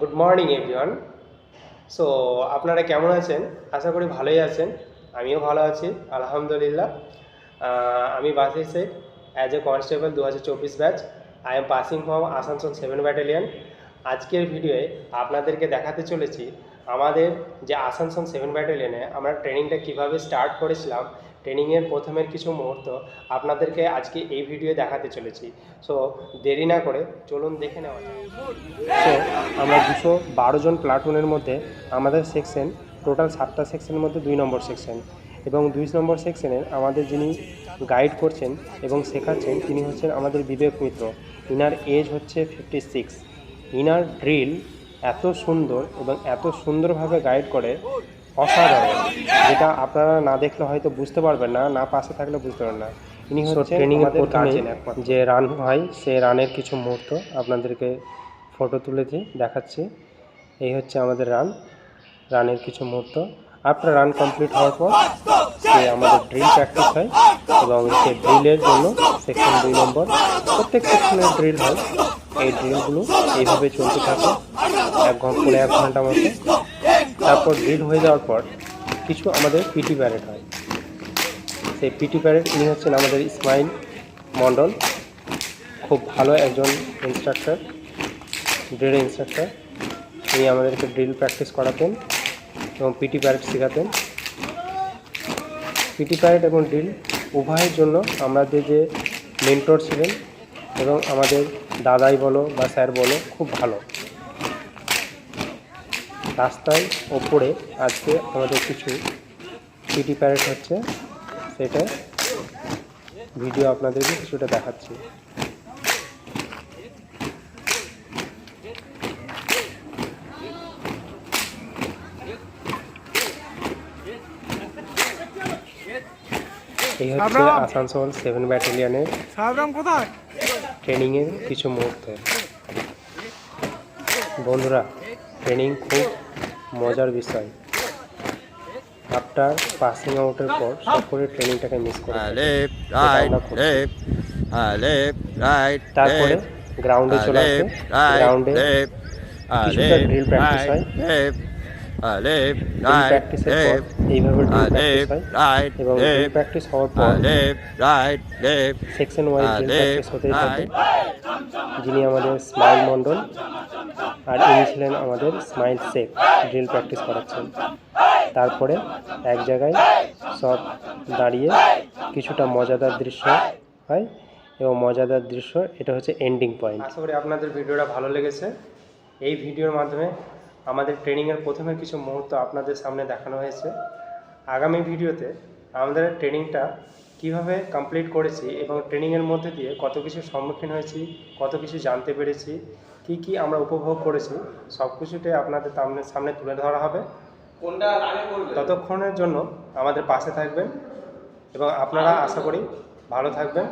Good morning everyone. So আপনারা কেমন আছেন? আশা করি ভালোই আছেন। আমিও ভালো আছি আলহামদুলিল্লাহ। আমি বাসি Sheikh, as a constable 2024 batch. I am passing from Asansol 7 battalion. আজকের ভিডিওয়ে আপনাদেরকে দেখাতে চলেছি আমাদের যে আসানসোল 7 ব্যাটালিয়নে আমরা ট্রেনিংটা কিভাবে স্টার্ট করেছিলাম। ট্রেনিংয়ের প্রথমের কিছু মুহূর্ত আপনাদেরকে আজকে এই ভিডিও দেখাতে চলেছি। সো দেরি না করে চলুন দেখে নেওয়া যায়। সো আমরা 212 জন প্লাটুনের মধ্যে আমাদের সেকশন টোটাল 7টা সেকশনের মধ্যে 2 নম্বর সেকশন, এবং 2 নম্বর সেকশনের আমাদের যিনি গাইড করছেন এবং শেখাচ্ছেন তিনি হচ্ছেন আমাদের বিবেক মিত্র। ইনার এজ হচ্ছে 56। ইনার ড্রিল এত সুন্দর এবং এত সুন্দরভাবে গাইড করে, অসাধারণ, যেটা আপনারা না দেখলে হয়তো বুঝতে পারবেন না, না পাশে থাকলে বুঝতে পারবেন না। ইনি হচ্ছে ট্রেনিংয়ের প্রথমে যে রান হয় সেই রানের কিছু মুহূর্ত আপনাদেরকে ফটো তুলেছি দেখাচ্ছি। এই হচ্ছে আমাদের রানের কিছু মুহূর্ত। আফটার রান কমপ্লিট হওয়ার পর সে আমাদের ড্রিল প্র্যাকটিস হয়, এবং সে ড্রিলের জন্য সেকশন 2 নম্বর প্রত্যেক সেকশনের ড্রিল হয়। এই ড্রিলগুলো এইভাবে চলতে থাকে 1 ঘন্টা মতো। তারপর ড্রিল হয়ে যাওয়ার পর কিছু আমাদের পিটি প্যারেড হয়। সেই পিটি প্যারেড ইনি হচ্ছেন আমাদের ইসমাইল মণ্ডল, খুব ভালো একজন ইনস্ট্রাক্টর, ড্রিল ইনস্ট্রাক্টর। তিনি আমাদেরকে ড্রিল প্র্যাকটিস করাতেন এবং পিটি প্যারেড শেখাতেন। পিটি প্যারেড এবং ড্রিল উভয়ের জন্য আমাদের যে মেন্টর ছিলেন এবং আমাদের দাদাই বলো বা স্যার বলো, খুব ভালো। রাস্তায় ওপরে আজকে আমাদের কিছু পিটি প্যারেড হচ্ছে, সেটা ভিডিও আপনাদেরকে কিছুটা দেখাচ্ছি। এই হচ্ছে আসানসোল 7 ব্যাটালিয়নের ট্রেনিংয়ের কিছু মুহূর্ত। বন্ধুরা, ট্রেনিং খুব মজার বিষয়। আফটার পাসিং আউটের পর সকলে ট্রেনিংটাকে মিস করে, তারপরে গ্রাউন্ডে চলে আসে। গ্রাউন্ডে কিছুটা ড্রিল প্র্যাকটিস হয়। ড্রিল প্র্যাকটিসের পর এইভাবে ড্রিল প্র্যাকটিস হয়, এবং ড্রিল প্র্যাকটিস হওয়ার পর সেকশন ওয়াইজ ড্রিল প্র্যাকটিস হতেই থাকে। যিনি আমাদের স্মাইল মণ্ডল, আর ইনি ছিলেন আমাদের স্মাইল শেখ, ড্রিল প্র্যাকটিস করাচ্ছেন। তারপরে এক জায়গায় সব দাঁড়িয়ে কিছুটা মজাদার দৃশ্য হয়, এবং মজাদার দৃশ্য এটা হচ্ছে এন্ডিং পয়েন্ট। আশা করি আপনাদের ভিডিওটা ভালো লেগেছে। এই ভিডিওর মাধ্যমে আমাদের ট্রেনিংয়ের প্রথমে কিছু মুহূর্ত আপনাদের সামনে দেখানো হয়েছে। আগামী ভিডিওতে আমাদের ট্রেনিংটা কিভাবে কমপ্লিট করেছি এবং ট্রেনিংয়ের মধ্যে দিয়ে কত কিছু সম্মুখীন হয়েছি, কত কিছু জানতে পেরেছি, কি আমরা উপভোগ করেছি, সব কিছুটাই আপনাদের সামনে তুলে ধরা হবে। ততক্ষণের জন্য আমাদের পাশে থাকবেন, এবং আপনারা আশা করি ভালো থাকবেন।